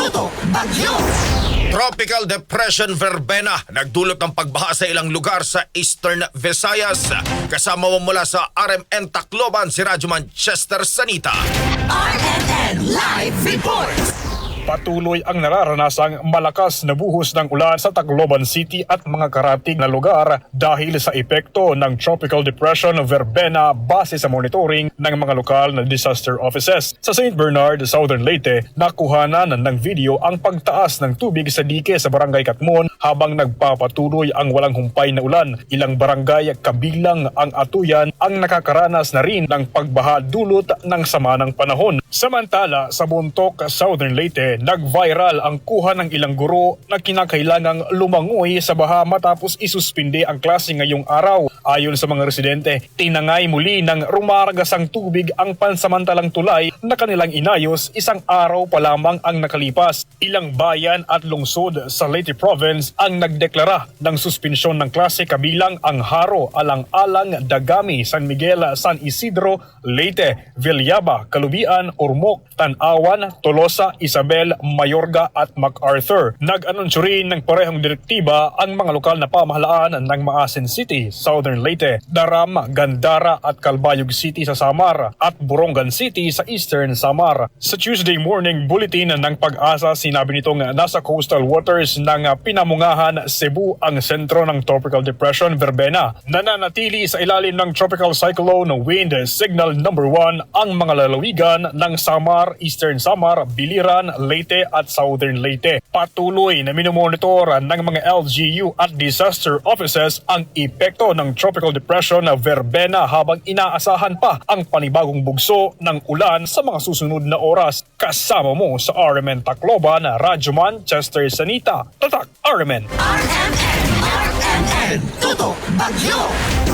Tutok Bagyo. Tropical Depression Verbena nagdulot ng pagbaha sa ilang lugar sa Eastern Visayas. Kasama mo mula sa RMN Tacloban si Radyoman Chester Sanita. RMN Live Report. Patuloy ang nararanasang malakas na buhos ng ulan sa Tacloban City at mga karatig na lugar dahil sa epekto ng Tropical Depression Verbena base sa monitoring ng mga lokal na disaster offices. Sa St. Bernard, Southern Leyte, nakuhanan ng video ang pagtaas ng tubig sa dike sa Barangay Katmon habang nagpapatuloy ang walang humpay na ulan. Ilang barangay kabilang ang Atuyan ang nakakaranas na rin ng pagbaha dulot ng sama ng panahon. Samantala, sa Bontoc, Southern Leyte, nag-viral ang kuha ng ilang guro na kinakailangang lumangoy sa baha matapos isuspinde ang klase ngayong araw. Ayon sa mga residente, tinangay muli ng rumaragasang tubig ang pansamantalang tulay na kanilang inayos isang araw pa lamang ang nakalipas. Ilang bayan at lungsod sa Leyte Province ang nagdeklara ng suspensyon ng klase kabilang ang Haro, Alang-Alang, Dagami, San Miguel, San Isidro, Leyte, Villaba, Kalubian, Ormoc, Tanawan, Tolosa, Isabel, Mayorga at MacArthur. Nag-anunsyo rin ng parehong direktiba ang mga lokal na pamahalaan ng Maasin City, Southern Leyte, Daram, Gandara at Calbayog City sa Samar at Borongan City sa Eastern Samar. Sa Tuesday morning bulletin ng Pag-asa, sinabi nitong nasa coastal waters ng Pinamungahan, Cebu ang sentro ng Tropical Depression Verbena. Nananatili sa ilalim ng Tropical Cyclone Wind Signal number 1 ang mga lalawigan ng Samar, Eastern Samar, Biliran, Leyte at Southern Leyte. Patuloy na minomonitor ng mga LGU at disaster offices ang epekto ng Tropical Depression Verbena habang inaasahan pa ang panibagong bugso ng ulan sa mga susunod na oras. Kasama mo sa RMN Tacloban, Radyoman Chester Sanita. Tatak RMN! RMN Tutok Bagyo.